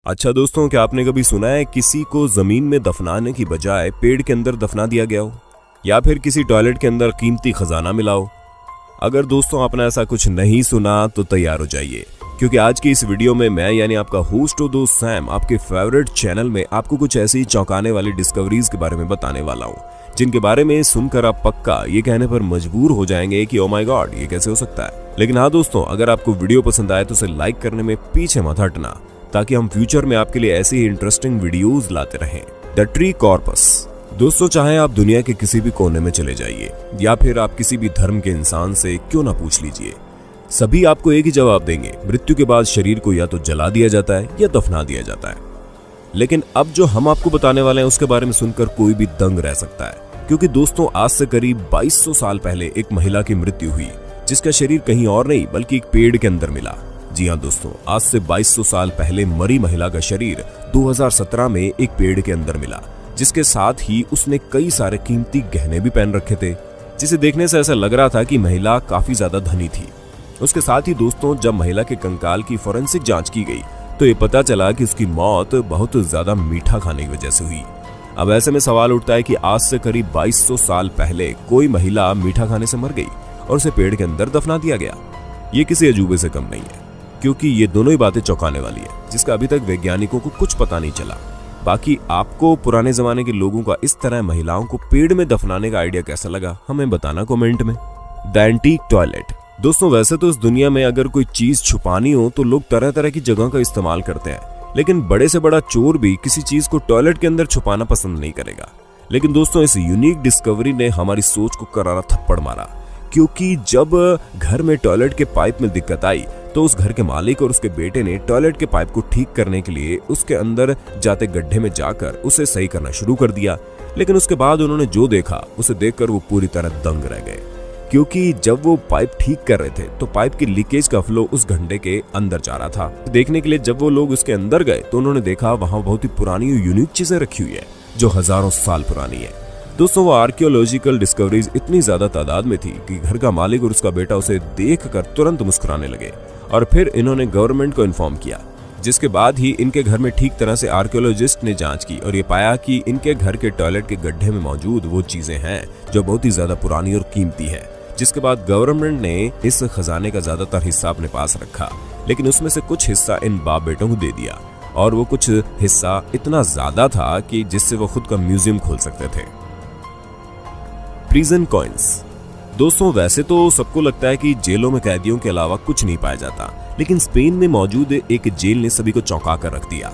अच्छा दोस्तों, क्या आपने कभी सुना है किसी को जमीन में दफनाने की बजाय पेड़ के अंदर दफना दिया गया हो, या फिर किसी टॉयलेट के अंदर कीमती खजाना मिला हो? अगर दोस्तों आपने ऐसा कुछ नहीं सुना तो तैयार हो जाइए, क्योंकि आज की इस वीडियो में मैं यानी आपका होस्ट और दोस्त सैम आपके फेवरेट चैनल में आपको कुछ ऐसी चौंकाने वाली डिस्कवरीज के बारे में बताने वाला हूँ, जिनके बारे में सुनकर आप पक्का ये कहने पर मजबूर हो जाएंगे कि ओ माय गॉड, ये कैसे हो सकता है। लेकिन हाँ दोस्तों, अगर आपको वीडियो पसंद आए तो उसे लाइक करने में पीछे मत हटना, ताकि हम फ्यूचर में आपके लिए ऐसी ही इंटरेस्टिंग वीडियोस लाते रहें। The tree corpus. दोस्तों, चाहे आप दुनिया के किसी भी कोने में चले जाइए या फिर आप किसी भी धर्म के इंसान से क्यों ना पूछ लीजिए, सभी आपको एक ही जवाब देंगे। मृत्यु के बाद शरीर को या तो जला दिया जाता है या दफना दिया जाता है। लेकिन अब जो हम आपको बताने वाले हैं उसके बारे में सुनकर कोई भी दंग रह सकता है, क्योंकि दोस्तों आज से करीब 2200 साल पहले एक महिला की मृत्यु हुई, जिसका शरीर कहीं और नहीं बल्कि एक पेड़ के अंदर मिला। जी हाँ दोस्तों, आज से 2200 साल पहले मरी महिला का शरीर 2017 में एक पेड़ के अंदर मिला, जिसके साथ ही उसने कई सारे कीमती गहने भी पहन रखे थे, जिसे देखने से ऐसा लग रहा था कि महिला काफी ज्यादा धनी थी। उसके साथ ही दोस्तों, जब महिला के कंकाल की फोरेंसिक जांच की गई तो ये पता चला कि उसकी मौत बहुत ज्यादा मीठा खाने की वजह से हुई। अब ऐसे में सवाल उठता है कि आज से करीब 2200 साल पहले कोई महिला मीठा खाने से मर गई और उसे पेड़ के अंदर दफना दिया गया। ये किसी अजूबे से कम नहीं है, क्योंकि ये दोनों ही बातें चौंकाने वाली है, जिसका अभी तक वैज्ञानिकों को कुछ पता नहीं चला। बाकी आपको पुराने जमाने के लोगों का इस तरह महिलाओं को पेड़ में दफनाने का आइडिया कैसा लगा, हमें बताना कमेंट में। The antique toilet. दोस्तों, वैसे तो इस दुनिया में अगर कोई चीज छुपानी हो तो लोग तरह तरह की जगह का इस्तेमाल करते हैं, लेकिन बड़े से बड़ा चोर भी किसी चीज को टॉयलेट के अंदर छुपाना पसंद नहीं करेगा। लेकिन दोस्तों, इस यूनिक डिस्कवरी ने हमारी सोच को करारा थप्पड़ मारा, क्योंकि जब घर में टॉयलेट के पाइप में दिक्कत आई तो उस घर के मालिक और उसके बेटे ने टॉयलेट के पाइप को ठीक करने के लिए उसके अंदर जाते गड्ढे में जाकर उसे सही करना शुरू कर दिया। लेकिन उसके बाद उन्होंने जो देखा उसे देखकर वो पूरी तरह दंग रह गए, क्योंकि जब वो पाइप ठीक कर रहे थे तो पाइप की लीकेज का फ्लो उस गड्ढे के अंदर जा रहा था। देखने के लिए जब वो लोग उसके अंदर गए तो उन्होंने देखा वहां बहुत ही पुरानी और यूनिक चीजें रखी हुई है, जो हजारों साल पुरानी है। दोस्तों, वो आर्कियोलॉजिकल डिस्कवरीज इतनी ज्यादा तादाद में थी कि घर का मालिक और उसका बेटा उसे देखकर तुरंत मुस्कुराने लगे, और फिर इन्होंने गवर्नमेंट को इन्फॉर्म किया, जिसके बाद ही इनके घर में ठीक तरह से आर्कियोलॉजिस्ट ने जांच की और ये पाया कि इनके घर के टॉयलेट के गड्ढे में मौजूद वो चीजें हैं जो बहुत ही ज्यादा पुरानी और कीमती है। जिसके बाद गवर्नमेंट ने इस खजाने का ज्यादातर हिस्सा अपने पास रखा, लेकिन उसमें से कुछ हिस्सा इन बाप बेटों को दे दिया, और वो कुछ हिस्सा इतना ज्यादा था कि जिससे वो खुद का म्यूजियम खोल सकते थे। Prison coins. दोस्तों, वैसे तो सबको लगता है कि जेलों में कैदियों के अलावा कुछ नहीं पाया जाता, लेकिन स्पेन में मौजूद एक जेल ने सभी को चौंका कर रख दिया,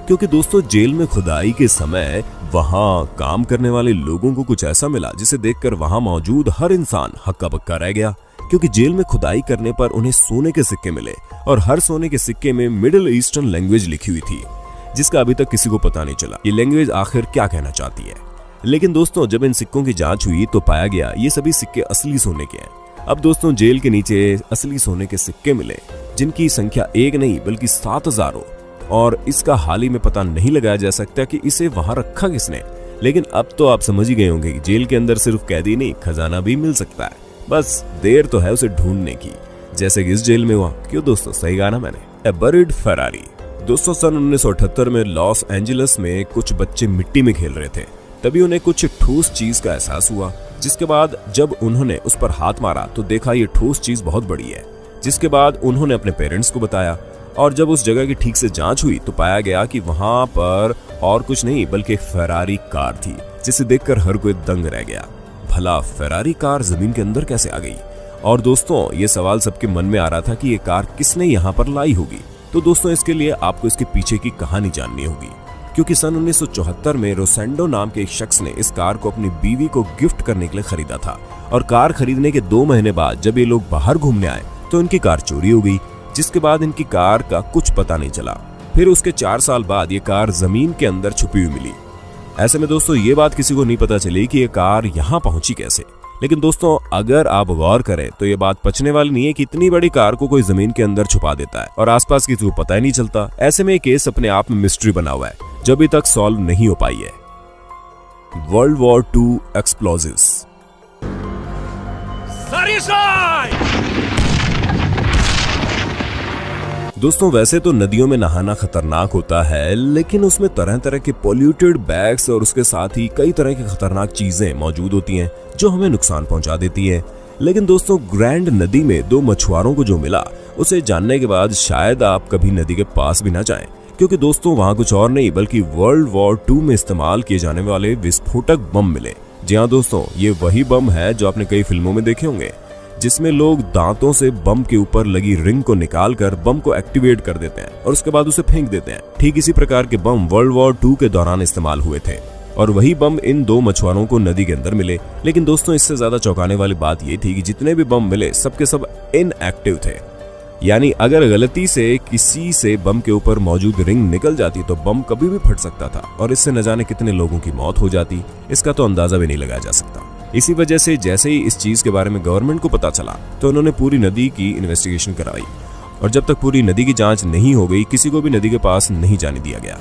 क्योंकि दोस्तों जेल में खुदाई के समय वहां काम करने वाले लोगों को कुछ ऐसा मिला जिसे देखकर वहां मौजूद हर इंसान हक्का बक्का रह गया। क्योंकि जेल में खुदाई करने पर उन्हें सोने के सिक्के मिले, और हर सोने के सिक्के में मिडिल ईस्टर्न लैंग्वेज लिखी हुई थी, जिसका अभी तक किसी को पता नहीं चला ये लैंग्वेज आखिर क्या कहना चाहती है। लेकिन दोस्तों, जब इन सिक्कों की जांच हुई तो पाया गया ये सभी सिक्के असली सोने के हैं। अब दोस्तों, जेल के नीचे असली सोने के सिक्के मिले, जिनकी संख्या एक नहीं बल्कि 7000 हो, और इसका हाल ही में पता नहीं लगाया जा सकता कि इसे वहां रखा किसने। लेकिन अब तो आप समझ ही गए होंगे कि जेल के अंदर सिर्फ कैदी नहीं, खजाना भी मिल सकता है, बस देर तो है उसे ढूंढने की, जैसे कि इस जेल में हुआ। क्यों दोस्तों, सही कहा ना मैंने। ए बरीड फेरारी। दोस्तों, सन 1978 में लॉस एंजलिस में कुछ बच्चे मिट्टी में खेल रहे थे, तभी उन्हें कुछ ठोस चीज का एहसास हुआ, जिसके बाद जब उन्होंने उस पर हाथ मारा तो देखा ये ठोस चीज बहुत बड़ी है। जिसके बाद उन्होंने अपने पेरेंट्स को बताया, और जब उस जगह की ठीक से जांच हुई तो पाया गया कि वहां पर और कुछ नहीं बल्कि एक फेरारी कार थी, जिसे देखकर हर कोई दंग रह गया। भला फेरारी कार जमीन के अंदर कैसे आ गई? और दोस्तों, ये सवाल सबके मन में आ रहा था कि ये कार किसने यहाँ पर लाई होगी। तो दोस्तों, इसके लिए आपको इसके पीछे की कहानी जाननी होगी, क्योंकि सन 1974 में रोसेंडो नाम के एक शख्स ने इस कार को अपनी बीवी को गिफ्ट करने के लिए खरीदा था, और कार खरीदने के 2 महीने बाद जब ये लोग बाहर घूमने आए तो इनकी कार चोरी हो गई, जिसके बाद इनकी कार का कुछ पता नहीं चला। फिर उसके 4 साल बाद ये कार जमीन के अंदर छुपी हुई मिली। ऐसे में दोस्तों, ये बात किसी को नहीं पता चली कि ये कार यहाँ पहुंची कैसे। लेकिन दोस्तों, अगर आप गौर करें तो ये बात पचने वाली नहीं है कि इतनी बड़ी कार को कोई जमीन के अंदर छुपा देता है और आसपास किसी को पता ही नहीं चलता। ऐसे में ये केस अपने आप में मिस्ट्री बना हुआ है, जो अभी तक सॉल्व नहीं हो पाई है। World war II explosives. दोस्तों वैसे तो नदियों में नहाना खतरनाक होता है, लेकिन उसमें तरह तरह के पोल्यूटेड बैग्स और उसके साथ ही कई तरह की खतरनाक चीजें मौजूद होती हैं जो हमें नुकसान पहुंचा देती हैं। लेकिन दोस्तों ग्रैंड नदी में 2 मछुआरों को जो मिला, उसे जानने के बाद शायद आप कभी नदी के पास भी ना जाएं, क्योंकि दोस्तों वहां कुछ और नहीं बल्कि वर्ल्ड वॉर 2 में इस्तेमाल किए जाने वाले विस्फोटक बम मिले। जी हाँ दोस्तों, ये वही बम है जो आपने कई फिल्मों में देखे होंगे, जिसमें लोग दांतों से बम के ऊपर लगी रिंग को निकालकर बम को एक्टिवेट कर देते हैं और उसके बाद उसे फेंक देते हैं। ठीक इसी प्रकार के बम वर्ल्ड वॉर 2 के दौरान इस्तेमाल हुए थे और वही बम इन 2 मछुआरों को नदी के अंदर मिले। लेकिन दोस्तों इससे ज्यादा चौंकाने वाली बात ये थी कि जितने भी बम मिले सबके सब इनएक्टिव थे, यानी अगर गलती से किसी से बम के ऊपर मौजूद रिंग निकल जाती तो बम कभी भी फट सकता था और इससे न जाने कितने लोगों की मौत हो जाती, इसका तो अंदाजा भी नहीं लगाया जा सकता। इसी वजह से जैसे ही इस चीज के बारे में गवर्नमेंट को पता चला तो उन्होंने पूरी नदी की इन्वेस्टिगेशन कराई और जब तक पूरी नदी की जांच नहीं हो गई किसी को भी नदी के पास नहीं जाने दिया गया।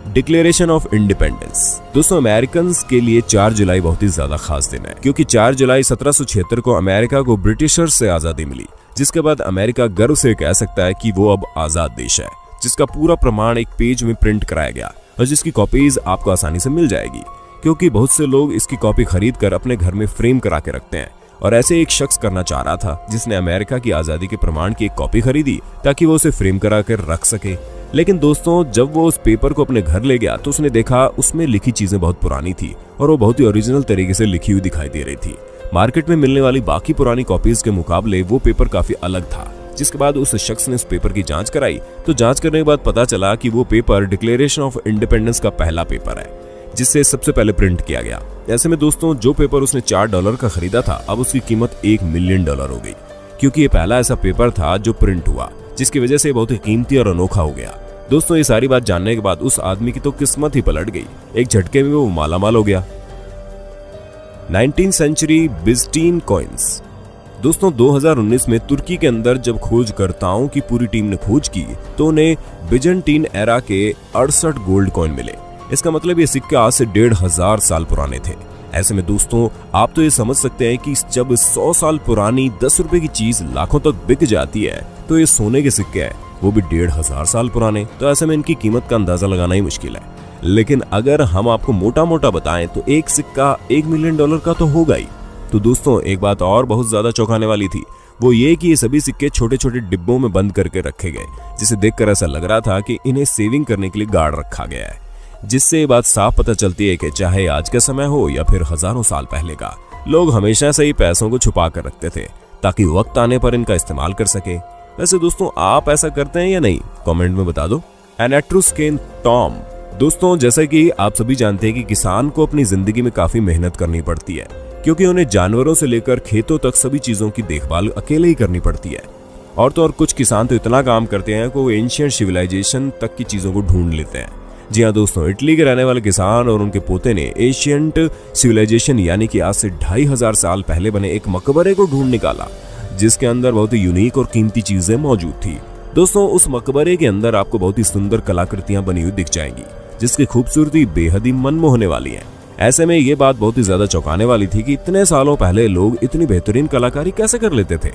Declaration of independence. दोस्तों अमेरिकन के लिए 4 जुलाई बहुत ही ज्यादा खास दिन है, क्योंकि 4 जुलाई 1776 को अमेरिका को ब्रिटिशर्स से आजादी मिली, जिसके बाद अमेरिका गर्व से कह सकता है कि वो अब आजाद देश है, जिसका पूरा प्रमाण एक पेज में प्रिंट कराया गया और जिसकी कॉपीज आपको आसानी से मिल जाएगी, क्योंकि बहुत से लोग इसकी कॉपी खरीद कर अपने घर में फ्रेम करा के रखते हैं। और ऐसे एक शख्स करना चाह रहा था जिसने अमेरिका की आजादी के प्रमाण की एक कॉपी खरीदी ताकि वो उसे फ्रेम करा कर रख सके। लेकिन दोस्तों जब वो उस पेपर को अपने घर ले गया तो उसने देखा उसमें लिखी चीजें बहुत पुरानी थी और वो बहुत ही ओरिजिनल तरीके से लिखी हुई दिखाई दे रही थी। मार्केट में मिलने वाली बाकी पुरानी कॉपीज के मुकाबले वो पेपर काफी अलग था। जिसके बाद उस शख्स ने उस पेपर की जांच कराई तो जांच करने के बाद पता चला कि वो पेपर डिक्लेरेशन ऑफ इंडिपेंडेंस का पहला पेपर है, जिससे सबसे पहले प्रिंट किया गया। ऐसे में दोस्तों जो पेपर उसने $4 का खरीदा था अब उसकी कीमत $1 मिलियन हो गई, क्योंकि ये पहला ऐसा पेपर था जो प्रिंट हुआ, जिसकी वजह से बहुत ही कीमती और अनोखा हो गया। दोस्तों ये सारी बात जानने के बाद उस आदमी की तो किस्मत ही पलट गई, एक झटके में वो मालामाल हो गया। 19th century बिज़ंटीन coins. दोस्तों 2019 में तुर्की के अंदर जब खोजकर्ताओं की पूरी टीम ने खोज की तो उन्हें बिज़ंटीन एरा के 68 गोल्ड कॉइन मिले। इसका मतलब ये सिक्के आज से 1500 साल पुराने थे। ऐसे में दोस्तों आप तो ये समझ सकते हैं कि जब 100 साल पुरानी 10 रुपए की चीज लाखों तक बिक जाती है तो ये सोने के सिक्के हैं, वो भी 1500 साल पुराने, तो ऐसे में इनकी कीमत का अंदाजा लगाना ही मुश्किल है। लेकिन अगर हम आपको मोटा मोटा बताएं तो एक सिक्का $1 मिलियन का तो होगा ही। तो दोस्तों एक बात और बहुत ज्यादा चौंकाने वाली थी, वो ये कि ये सभी सिक्के छोटे छोटे डिब्बों में बंद करके रखे गए, जिसे देखकर ऐसा लग रहा था कि इन्हें सेविंग करने के लिए गाड़ रखा गया है। जिससे ये बात साफ पता चलती है कि चाहे आज का समय हो या फिर हजारों साल पहले का, लोग हमेशा से ही पैसों को छुपा कर रखते थे ताकि वक्त आने पर इनका इस्तेमाल कर सके। वैसे दोस्तों आप ऐसा करते हैं या नहीं, कमेंट में बता दो। An Etruscan tomb. दोस्तों जैसा कि आप सभी जानते हैं कि किसान को अपनी जिंदगी में काफी मेहनत करनी पड़ती है, क्योंकि उन्हें जानवरों से लेकर खेतों तक सभी चीजों की देखभाल अकेले ही करनी पड़ती है। और तो और कुछ किसान तो इतना काम करते हैं कि वो एंशिएंट सिविलाइजेशन तक की चीजों को ढूंढ लेते हैं। जी हाँ दोस्तों, इटली के रहने वाले किसान और उनके पोते ने एशियंट सिविलाइजेशन यानी कि आज से 2500 साल पहले बने एक मकबरे को ढूंढ निकाला, जिसके अंदर बहुत ही यूनिक और कीमती चीजें मौजूद थी। दोस्तों उस मकबरे के अंदर आपको बहुत ही सुंदर कलाकृतियां बनी हुई दिख जाएंगी, जिसकी खूबसूरती बेहद ही मनमोहने वाली है। ऐसे में ये बात बहुत ही ज्यादा चौंकाने वाली थी कि इतने सालों पहले लोग इतनी बेहतरीन कलाकारी कैसे कर लेते थे,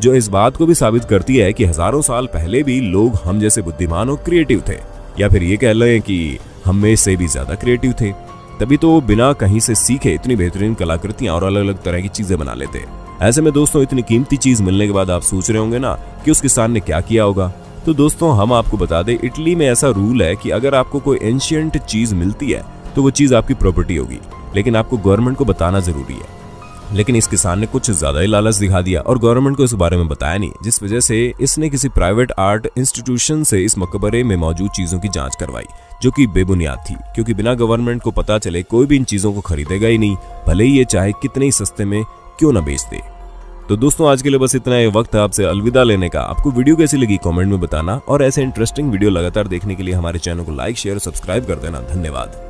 जो इस बात को भी साबित करती है कि हजारों साल पहले भी लोग हम जैसे बुद्धिमान और क्रिएटिव थे, या फिर ये कह लें कि हम में से भी ज्यादा क्रिएटिव थे। तभी तो बिना कहीं से सीखे इतनी बेहतरीन कलाकृतियां और अलग अलग तरह की चीजें बना लेते। ऐसे में दोस्तों इतनी कीमती चीज मिलने के बाद आप सोच रहे होंगे ना कि उस किसान ने क्या किया होगा। तो दोस्तों हम आपको बता दें, इटली में ऐसा रूल है कि अगर आपको कोई एंशिएंट चीज मिलती है तो वो चीज आपकी प्रॉपर्टी होगी, लेकिन आपको गवर्नमेंट को बताना जरूरी है। लेकिन इस किसान ने कुछ ज्यादा ही लालच दिखा दिया और गवर्नमेंट को इस बारे में बताया नहीं, जिस वजह से इसने किसी प्राइवेट आर्ट इंस्टीट्यूशन से इस मकबरे में मौजूद चीजों की जांच करवाई, जो कि बेबुनियाद थी, क्योंकि बिना गवर्नमेंट को पता चले कोई भी इन चीजों को खरीदेगा ही नहीं, भले ही ये चाहे कितने ही सस्ते में क्यों ना बेच दे। तो दोस्तों आज के लिए बस इतना ही वक्त है आपसे अलविदा लेने का। आपको वीडियो कैसी लगी कमेंट में बताना, और ऐसे इंटरेस्टिंग वीडियो लगातार देखने के लिए हमारे चैनल को लाइक शेयर सब्सक्राइब कर देना। धन्यवाद।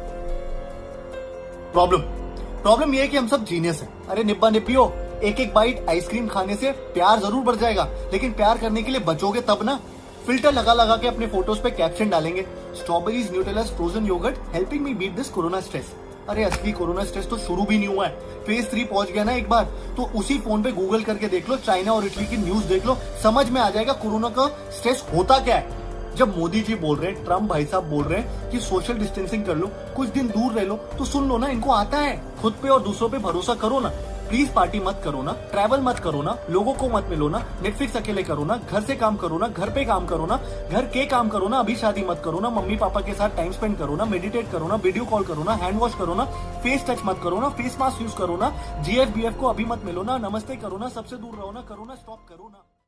प्रॉब्लम ये है कि हम सब जीनियस हैं। अरे निब्बा निब्बियो, एक एक बाइट आइसक्रीम खाने से प्यार जरूर बढ़ जाएगा, लेकिन प्यार करने के लिए बचोगे तब ना। फिल्टर लगा लगा के अपने फोटोज पे कैप्शन डालेंगे, strawberries Nutellas frozen yogurt helping me beat this corona stress. अरे असली कोरोना स्ट्रेस तो शुरू भी नहीं हुआ है, फेज 3 पहुंच गया ना एक बार, तो उसी फोन पे गूगल करके देख लो, चाइना और इटली की न्यूज देख लो, समझ में आ जाएगा कोरोना का स्ट्रेस होता क्या है। जब मोदी जी बोल रहे हैं, ट्रम्प भाई साहब बोल रहे हैं कि सोशल डिस्टेंसिंग कर लो, कुछ दिन दूर रह लो, तो सुन लो ना, इनको आता है। खुद पे और दूसरों पे भरोसा करो ना, प्लीज पार्टी मत करो ना, ट्रैवल मत करो ना, लोगों को मत मिलो ना, नेटफ्लिक्स अकेले करो ना, घर से काम करो ना, घर पे काम करो ना, घर के काम करो ना, अभी शादी मत करो ना, मम्मी पापा के साथ टाइम स्पेंड करो ना, मेडिटेट करो ना, वीडियो कॉल करो ना, हैंड वॉश करो ना, फेस टच मत करो ना, फेस मास्क यूज करो ना, GF BF को अभी मत मिलो ना, नमस्ते करो ना, सबसे दूर रहो ना, करो ना, स्टॉप करो ना।